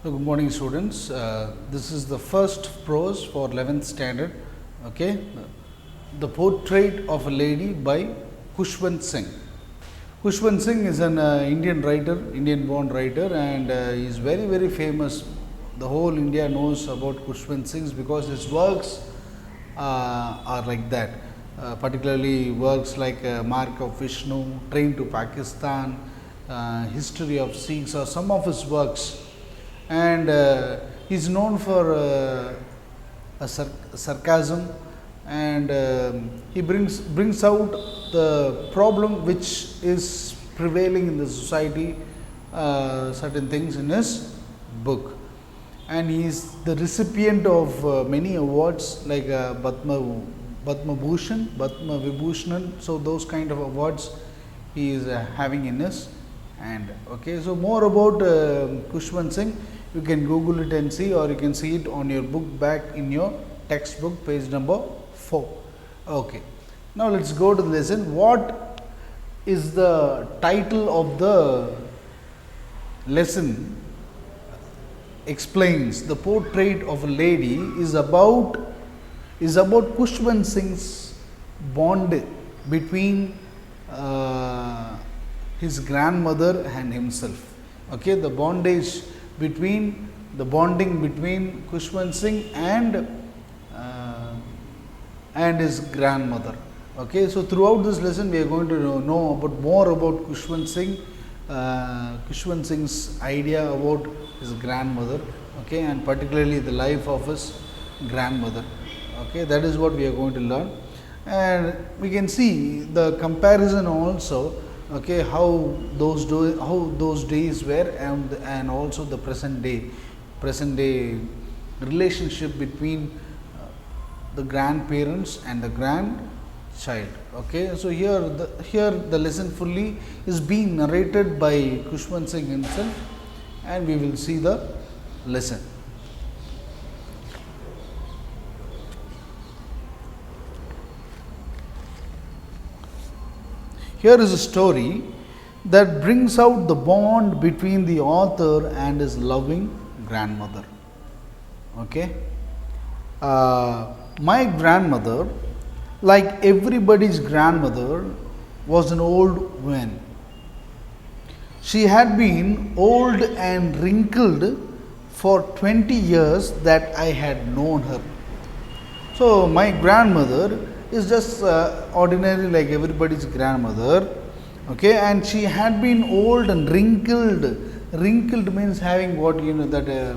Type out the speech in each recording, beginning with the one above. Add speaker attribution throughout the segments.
Speaker 1: So good morning, students. This is the first prose for 11th standard. Okay, the portrait of a lady by Khushwant Singh. Khushwant Singh is an Indian writer, Indian-born writer, and he is very famous. The whole India knows about Khushwant Singh because his works are like that. Particularly works like Mark of Vishnu, Train to Pakistan, History of Sikhs, or some of his works. And he is known for sarcasm, and he brings out the problem which is prevailing in the society, certain things in his book. And he is the recipient of many awards like Padma Bhushan, Padma Vibhushan. So those kind of awards he is having in his hand. Okay, so more about Khushwant Singh, you can Google it and see, or you can see it on your book back in your textbook, page number 4. Okay, now let's go to the lesson. What is the title of the lesson? Explains the portrait of a lady is about Khushwant Singh's bond between his grandmother and himself. Okay, the bonding between Khushwant Singh and his grandmother. Okay, so throughout this lesson we are going to know more about Khushwant Singh's idea about his grandmother. Okay, and particularly the life of his grandmother. Okay, that is what we are going to learn, and we can see the comparison also. Okay, how those days were, and also the present day relationship between the grandparents and the grandchild. Okay, so here the lesson fully is being narrated by Khushwant Singh himself, and we will see the lesson. Here is a story that brings out the bond between the author and his loving grandmother. Okay, my grandmother, like everybody's grandmother, was an old woman. She had been old and wrinkled for 20 years that I had known her. So my grandmother is just ordinary like everybody's grandmother. Okay, and she had been old and wrinkled. Wrinkled means having what that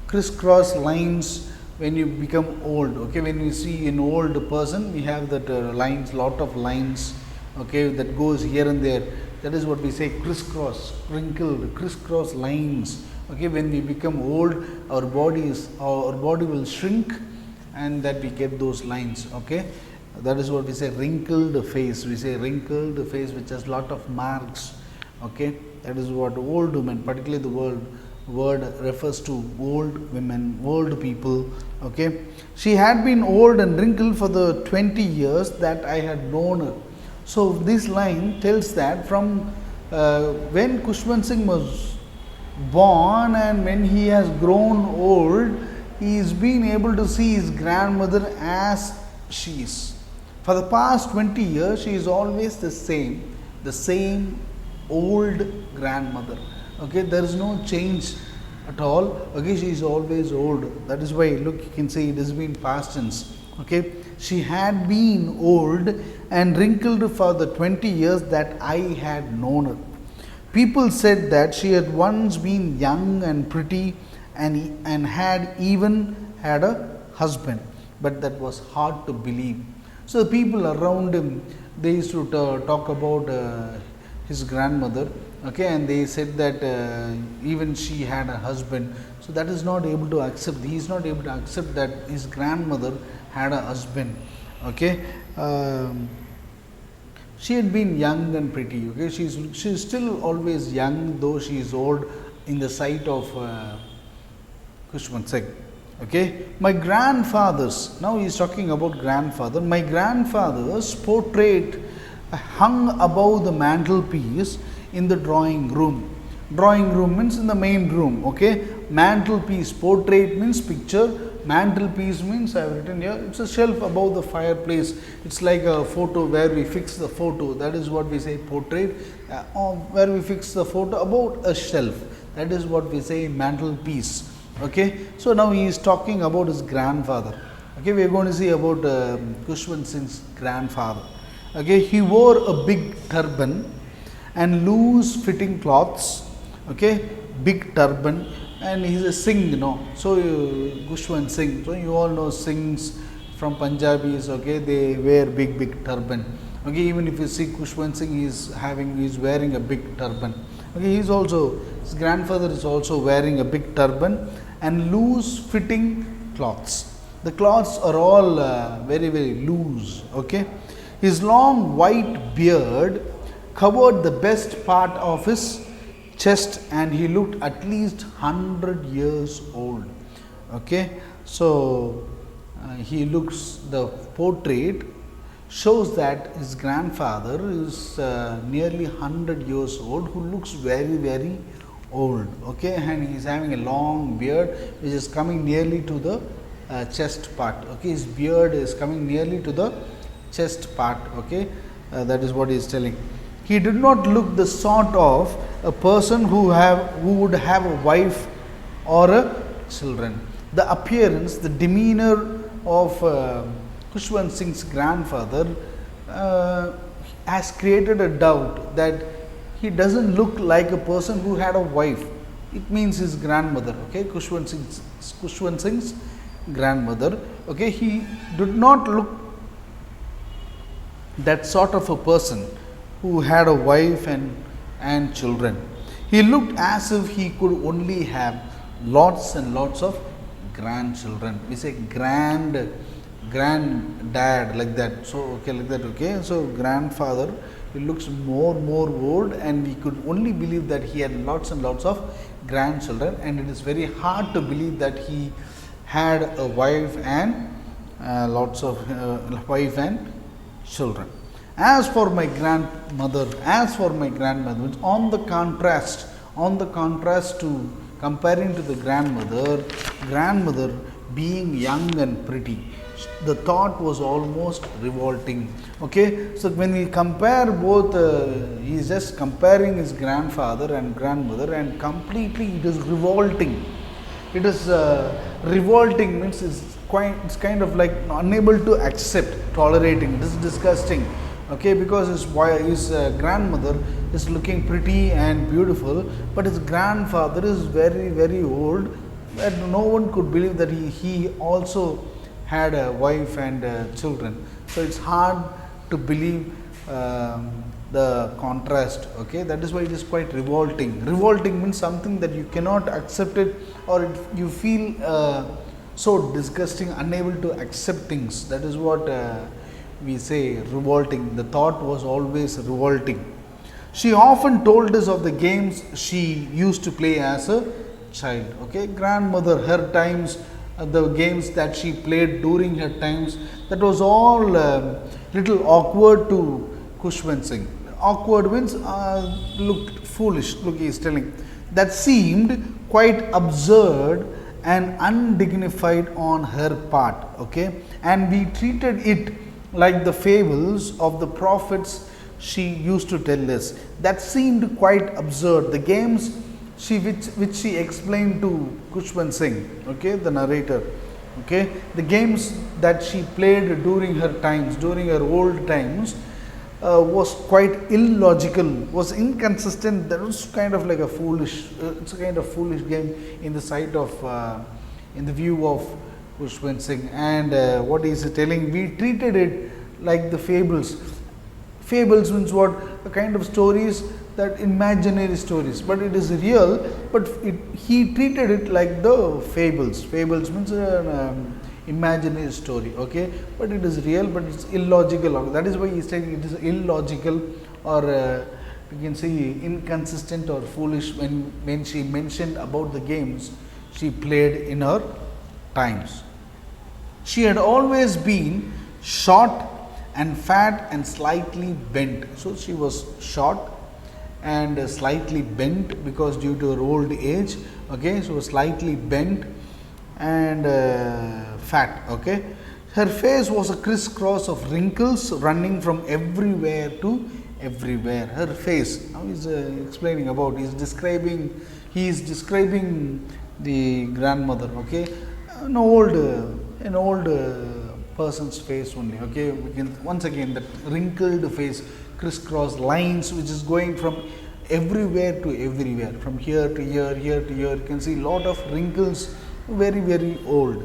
Speaker 1: crisscross lines when you become old. Okay, when you see an old person, we have that lines, lot of lines. Okay, that goes here and there. That is what we say crisscross, wrinkled, crisscross lines. Okay, when we become old, our body will shrink, and that we get those lines. Okay, that is what we say wrinkled face. We say wrinkled face which has lot of marks. Okay, that is what old women, particularly the word refers to old women, old people. Okay, she had been old and wrinkled for the 20 years that I had known her. So this line tells that from when Khushwant Singh was born and when he has grown old, he is being able to see his grandmother as she is. For the past 20 years, she is always the same old grandmother. Okay, there is no change at all. Okay, she is always old. That is why, look, you can see it has been past tense. Okay, she had been old and wrinkled for the 20 years that I had known her. People said that she had once been young and pretty and had even had a husband, but that was hard to believe. So the people around him, they used to talk about his grandmother. Okay, and they said that even she had a husband. So that is not able to accept. He is not able to accept that his grandmother had a husband. Okay, she had been young and pretty. Okay, she is still always young, though she is old in the sight of Khushwant Singh. Okay, my grandfather's, now he is talking about grandfather. My grandfather's portrait hung above the mantelpiece in the drawing room. Drawing room means in the main room. Okay. Mantelpiece, portrait means picture. Mantelpiece means I have written here, it's a shelf above the fireplace. It's like a photo where we fix the photo. That is what we say portrait. Or where we fix the photo about a shelf. That is what we say mantelpiece. Okay. So now he is talking about his grandfather. Okay, we are going to see about Khushwant Singh's grandfather. Okay, he wore a big turban and loose fitting cloths. Okay, big turban, and he's a Singh, you know. So Khushwant Singh. So you all know Singhs from Punjabis. Okay, they wear big turban. Okay, even if you see Khushwant Singh, he's wearing a big turban. Okay, his grandfather is also wearing a big turban and loose fitting cloths. The cloths are all very loose. Okay, his long white beard covered the best part of his chest, and he looked at least 100 years old. Okay, so the portrait shows that his grandfather is nearly 100 years old, who looks very old. Okay, and he is having a long beard which is coming nearly to the chest part. Okay, his beard is coming nearly to the chest part. Okay, that is what he is telling. He did not look the sort of a person who would have a wife or a children. The appearance, the demeanor of Khushwant Singh's grandfather has created a doubt that he doesn't look like a person who had a wife. It means his grandmother. Okay, Khushwant Singh's grandmother. Okay, he did not look that sort of a person who had a wife and children. He looked as if he could only have lots and lots of grandchildren. We say granddad like that. So okay, like that. Okay, so grandfather, he looks more old, and we could only believe that he had lots and lots of grandchildren, and it is very hard to believe that he had a wife and lots of wife and children. As for my grandmother, on the contrast to comparing to the grandmother being young and pretty, the thought was almost revolting. Okay, so when we compare both, he is just comparing his grandfather and grandmother, and completely it is revolting. It is revolting means it's kind of like unable to accept, tolerating. It is disgusting. Okay, because his grandmother is looking pretty and beautiful, but his grandfather is very old, and no one could believe that he also had a wife and children. So it's hard to believe the contrast. Okay, that is why it is quite revolting. Revolting means something that you cannot accept it, or you feel so disgusting, unable to accept things. That is what we say revolting. The thought was always revolting. She often told us of the games she used to play as a child. Okay, grandmother, her times, the games that she played during her times, that was all little awkward to Khushwant Singh. Awkward means looked foolish. Look, he is telling that seemed quite absurd and undignified on her part. Okay, and we treated it like the fables of the prophets she used to tell us. That seemed quite absurd. The games which she explained to Khushwant Singh, okay, the narrator, okay, the games that she played during her times, during her old times, was quite illogical, was inconsistent. That was kind of like a foolish, it's a kind of foolish game in the sight of, in the view of Khushwant Singh. And what is he telling? We treated it like the fables. Fables means what? A kind of stories, that imaginary stories, but it is real, but he treated it like the fables. Fables means an imaginary story, okay, but it is real, but it's illogical. That is why he is saying it is illogical, or you can say inconsistent or foolish when she mentioned about the games she played in her times. She had always been short and fat and slightly bent. So she was short and slightly bent because due to her old age. Okay, so slightly bent and fat. Okay, her face was a crisscross of wrinkles running from everywhere to everywhere. Her face. Now he's explaining about. He's describing. He is describing the grandmother. Okay, an old person's face only. Okay, we can once again that wrinkled face, crisscross lines, which is going from everywhere to everywhere, from here to here, here to here. You can see lot of wrinkles, very old.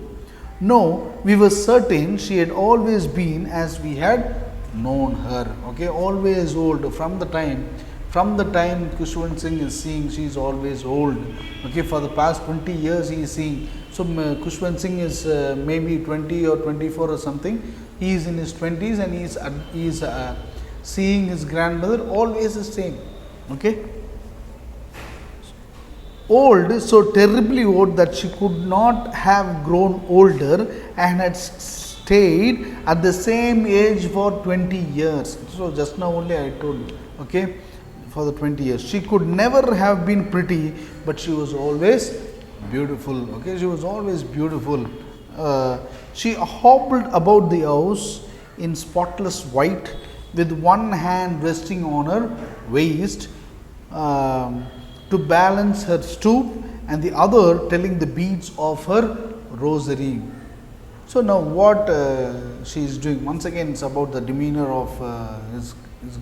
Speaker 1: No, we were certain she had always been as we had known her. Okay, always old from the time Khushwant Singh is seeing, she is always old. Okay, for the past 20 years he is seeing. So Khushwant Singh is maybe 20 or 24 or something. He is in his 20s and he is seeing his grandmother always the same. Okay, old, so terribly old that she could not have grown older and had stayed at the same age for 20 years. So just now only I told you. Okay, for the 20 years. She could never have been pretty, but she was always beautiful. Okay, she was always beautiful. She hobbled about the house in spotless white with one hand resting on her waist to balance her stoop and the other telling the beads of her rosary. So now what she is doing, once again it's about the demeanor of his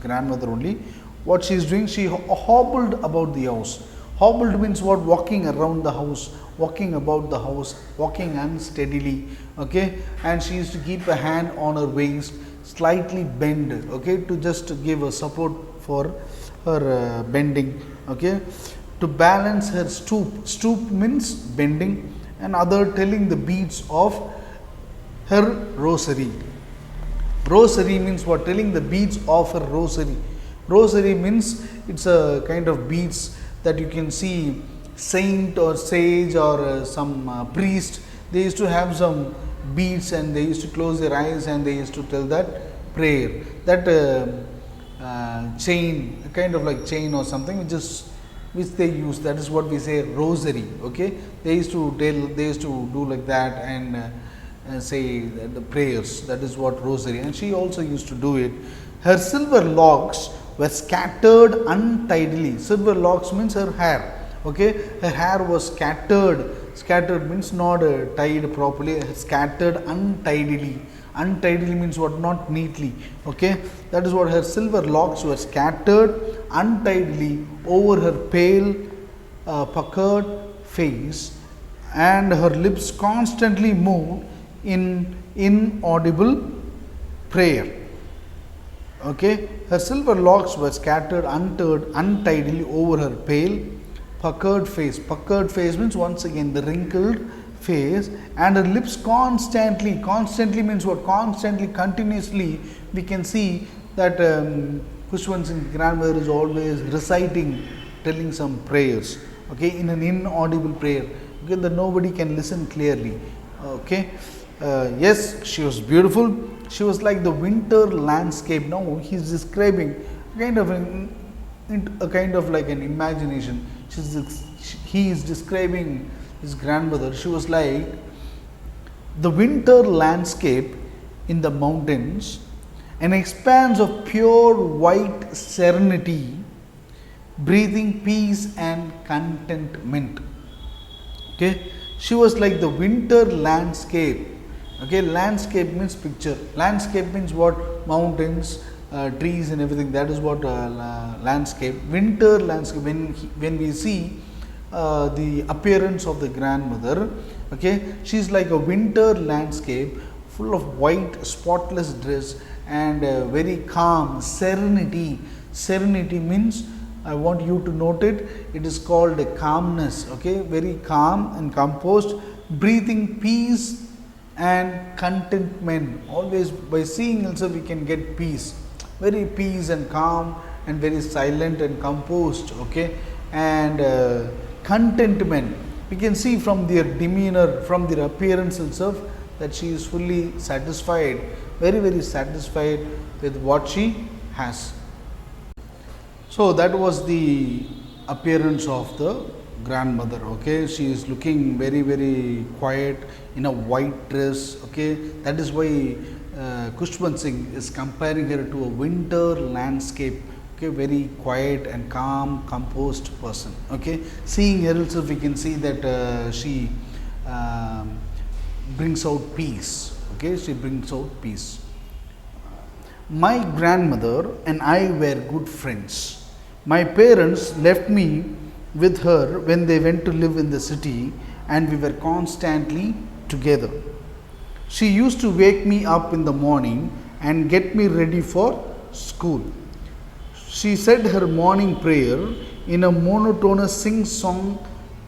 Speaker 1: grandmother only. What she is doing, she hobbled about the house. Hobbled means what? Walking around the house, walking about the house, walking unsteadily. Okay, and she used to keep a hand on her waist, slightly bend. Okay, to just give a support for her bending. Okay, to balance her stoop. Stoop means bending, and other telling the beads of her rosary. Rosary means what? Telling the beads of her rosary. Rosary means it's a kind of beads that you can see saint or sage or some priest. They used to have some beads and they used to close their eyes and they used to tell that prayer. That chain, kind of like chain or something, which they use. That is what we say rosary. Okay, they used to do like that and say the prayers. That is what rosary. And she also used to do it. Her silver locks were scattered untidily. Silver locks means her hair. Okay, her hair was scattered. Scattered means not tied properly. Scattered untidily. Untidily means what? Not neatly. Okay, that is what her silver locks were scattered untidily over her pale, puckered face, and her lips constantly moved in inaudible prayer. Okay, her silver locks were scattered untidily over her pale, puckered face. Puckered face means once again the wrinkled face, and her lips constantly means what? Constantly, continuously. We can see that Khushwant Singh's grandmother is always reciting, telling some prayers. Okay, in an inaudible prayer. Okay, that nobody can listen clearly. Okay. Yes, she was beautiful. She was like the winter landscape. Now he's describing kind of a kind of like an imagination. He is describing his grandmother. She was like the winter landscape in the mountains, an expanse of pure white serenity, breathing peace and contentment. Okay, she was like the winter landscape. Okay, landscape means picture. Landscape means what? Mountains, trees and everything. That is what landscape. Winter landscape. When we see the appearance of the grandmother, okay, she is like a winter landscape full of white spotless dress and very calm serenity. Serenity means, I want you to note it, it is called a calmness. Okay, very calm and composed, breathing peace and contentment. Always by seeing also we can get peace. Very peace and calm and very silent and composed. Okay, and contentment. We can see from their demeanor, from their appearance itself, that she is fully satisfied, very satisfied with what she has. So that was the appearance of the grandmother. Okay, she is looking very very quiet in a white dress. Okay, that is why Kushwant Singh is comparing her to a winter landscape. Okay, very quiet and calm, composed person. Okay, seeing her itself, we can see that she um, brings out peace. Okay, she brings out peace. My grandmother and I were good friends. My parents left me with her when they went to live in the city, and we were constantly together. She used to wake me up in the morning and get me ready for school. She said her morning prayer in a monotonous sing song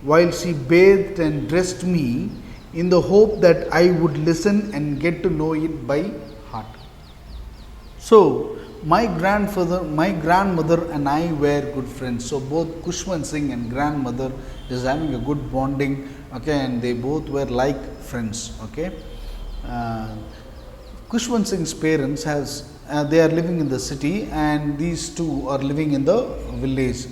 Speaker 1: while she bathed and dressed me in the hope that I would listen and get to know it by heart. So, my grandmother and I were good friends. So, both Kushwant Singh and grandmother is having a good bonding. Okay, and they both were like friends. Okay, uh, Kushwant Singh's parents has they are living in the city, and these two are living in the village.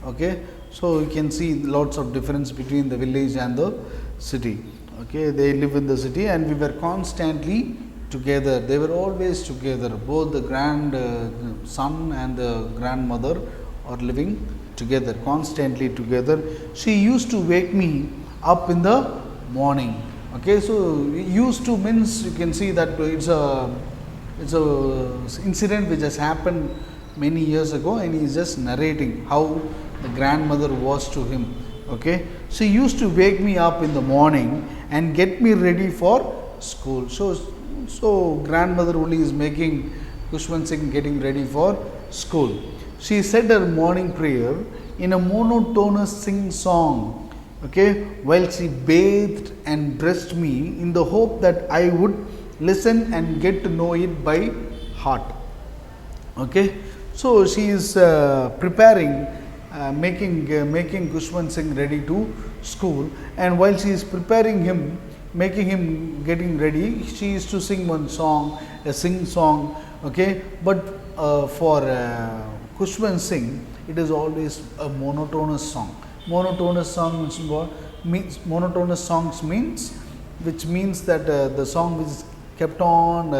Speaker 1: Okay, so you can see lots of difference between the village and the city. Okay, they live in the city, and we were constantly together. They were always together. Both the son and the grandmother are living together, constantly together. She used to wake me up in the morning. Okay, so used to means you can see that it's a incident which has happened many years ago, and he is just narrating how the grandmother was to him. Okay, she used to wake me up in the morning and get me ready for school. So grandmother only is making Kushwant Singh getting ready for school. She said her morning prayer in a monotonous sing song. Okay, while she bathed and dressed me in the hope that I would listen and get to know it by heart. Okay, so she is preparing, making Kushwant Singh ready to school, and while she is preparing him, making him getting ready, she is to sing one song, a sing song. Okay, but for Kushwant Singh, it is always a monotonous song. Monotonous song means what? Means monotonous songs means, which means that the song which is kept on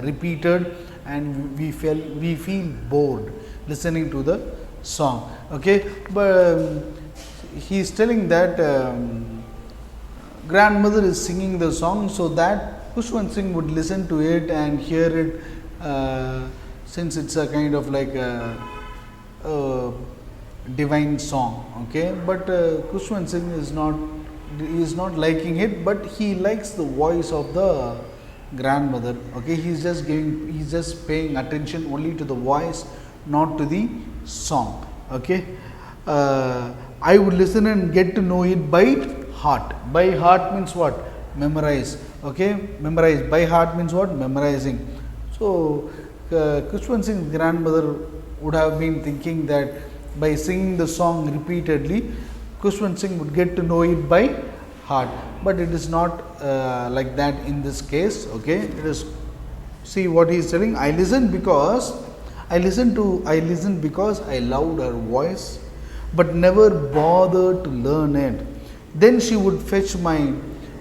Speaker 1: repeated, and we feel bored listening to the song. Okay, but he is telling that grandmother is singing the song so that Kushwant Singh would listen to it and hear it, since it's a kind of like a divine song. Okay, but Kushwant Singh is not liking it, but he likes the voice of the grandmother. Okay, he's just paying attention only to the voice, not to the song. Okay, I would listen and get to know it by heart. By heart means what? Memorize. Okay, memorize. By heart means what? Memorizing. So Kushwant Singh's grandmother would have been thinking that by singing the song repeatedly, Kushwant Singh would get to know it by heart. But it is not like that in this case. Okay, it is. See what he is telling. I listened because I loved her voice, but never bothered to learn it. Then she would fetch my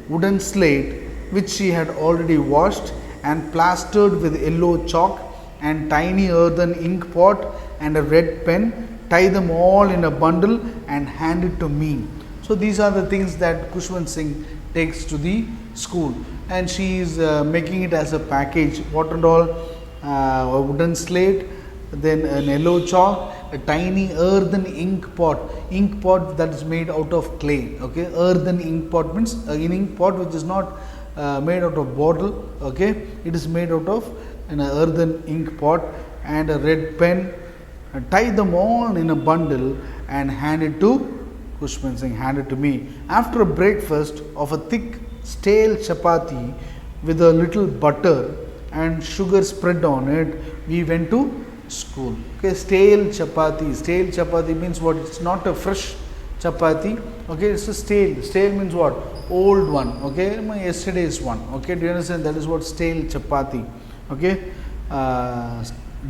Speaker 1: wooden slate, which she had already washed and plastered with yellow chalk, and tiny earthen ink pot and a red pen, tie them all in a bundle and hand it to me. So these are the things that Kushwant Singh takes to the school, and she is making it as a package. What and all? A wooden slate, then an yellow chalk, a tiny earthen ink pot that is made out of clay. Okay, earthen ink pot means an ink pot which is not made out of bottle. Okay, it is made out of an earthen ink pot, and a red pen. Tie them all in a bundle and hand it to Kushwant Singh, hand it to me. After a breakfast of a thick stale chapati with a little butter and sugar spread on it, we went to school. Okay, stale chapati. Stale chapati means what? It's not a fresh chapati. Okay, it's a stale. Stale means what? Old one. Okay, my yesterday's one. Okay, do you understand? That is what stale chapati. Okay,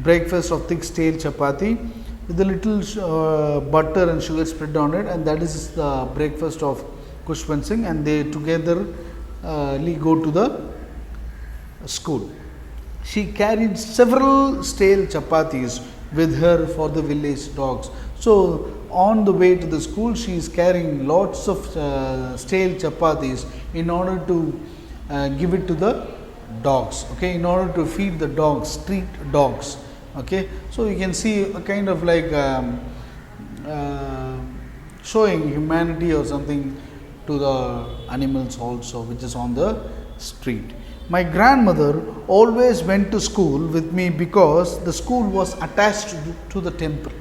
Speaker 1: breakfast of thick stale chapati with a little butter and sugar spread on it, and that is the breakfast of Kushwant Singh, and they together go to the school. She carried several stale chapatis with her for the village dogs. So, on the way to the school, she is carrying lots of stale chapatis in order to give it to the dogs, okay, in order to feed the dogs, street dogs. Okay, so you can see a kind of like showing humanity or something to the animals also, which is on the street. My grandmother always went to school with me because the school was attached to the temple.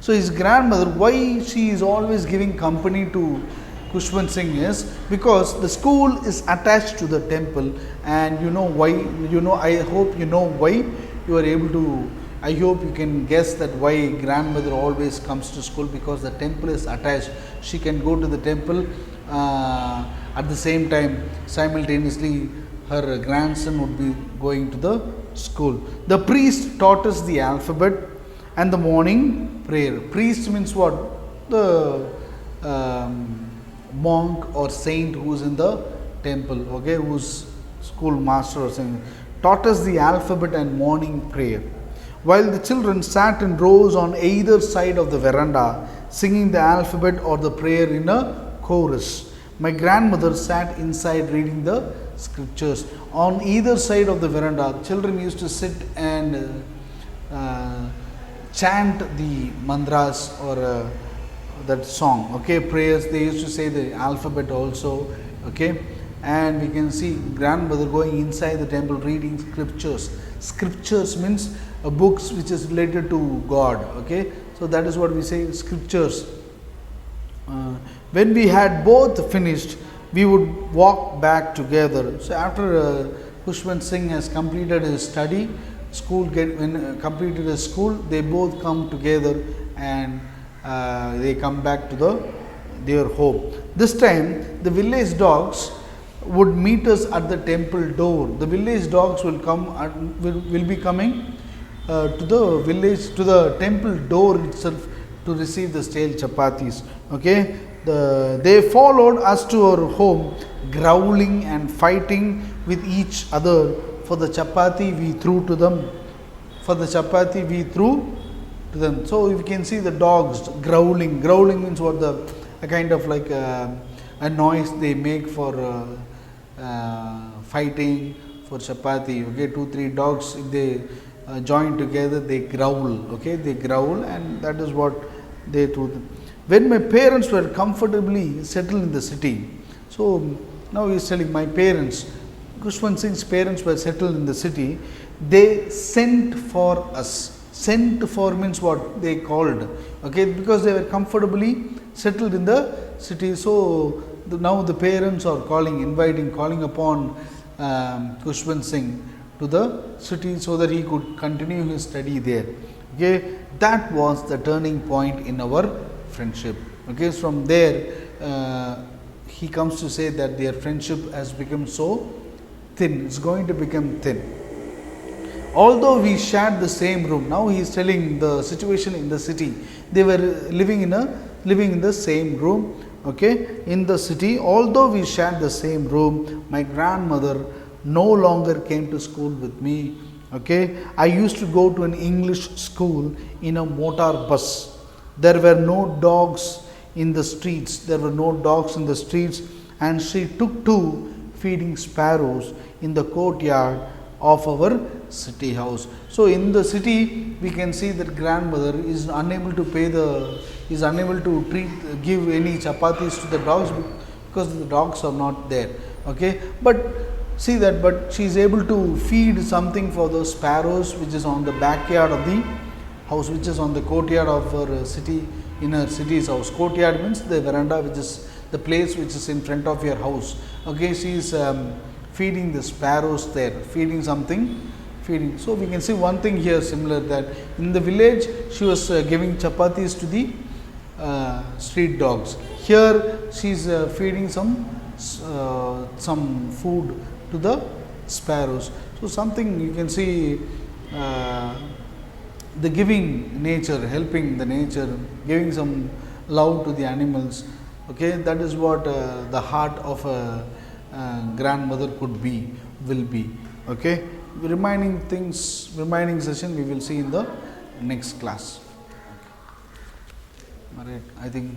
Speaker 1: So his grandmother, why she is always giving company to Kushwant Singh is because the school is attached to the temple, and you know why. I hope you know why you are able to. I hope you can guess that why grandmother always comes to school, because the temple is attached. She can go to the temple at the same time, simultaneously her grandson would be going to the school. The priest taught us the alphabet and the morning prayer. Priest means what? The monk or saint who is in the temple, okay, who's school master or something, taught us the alphabet and morning prayer. While the children sat in rows on either side of the veranda, singing the alphabet or the prayer in a chorus, my grandmother sat inside reading the scriptures. On either side of the veranda, children used to sit and chant the mantras or that song, okay, prayers. They used to say the alphabet also, okay, and we can see grandmother going inside the temple reading scriptures. Scriptures means books which is related to God, okay, so that is what we say, scriptures. When we had both finished, we would walk back together. So after Kushwant Singh has completed his study, when completed his school, they both come together and they come back to their home. This time the village dogs would meet us at the temple door. The village dogs will come and will be coming to the village, to the temple door itself, to receive the stale chapatis. Okay, they followed us to our home, growling and fighting with each other for the chapati we threw to them. For the chapati we threw to them. So you can see the dogs growling. Growling means what? A kind of like a noise they make for fighting for chapati. Okay, 2-3 dogs, if they join together, they growl. Okay, they growl, and that is what they do. When my parents were comfortably settled in the city, so now he is telling my parents, Kushwant Singh's parents were settled in the city, they sent for us. Sent for means what? They called, okay, because they were comfortably settled in the city. So now the parents are calling upon Kushwant Singh to the city so that he could continue his study there. Okay, that was the turning point in our friendship. Okay, from there he comes to say that their friendship has become so thin. It's going to become thin. Although we shared the same room, now he is telling the situation in the city. They were living in the same room, okay, in the city. Although we shared the same room, my grandmother no longer came to school with me. Okay, I used to go to an English school in a motor bus. There were no dogs in the streets. There were no dogs in the streets, and she took to feeding sparrows in the courtyard of our city house. So in the city, we can see that grandmother is unable to give any chapatis to the dogs because the dogs are not there. Okay, but see that, but she is able to feed something for the sparrows, which is on the backyard of the house, which is on the courtyard of her city, in her city's house. Courtyard means the veranda, which is the place which is in front of your house. Okay, she is feeding the sparrows there, feeding something, feeding. So we can see one thing here similar, that in the village she was giving chapatis to the street dogs. Here she is feeding some food to the sparrows. So something you can see the giving nature, helping the nature, giving some love to the animals. Okay, that is what the heart of a grandmother could be, will be. Okay, remaining session we will see in the next class. All right, I think.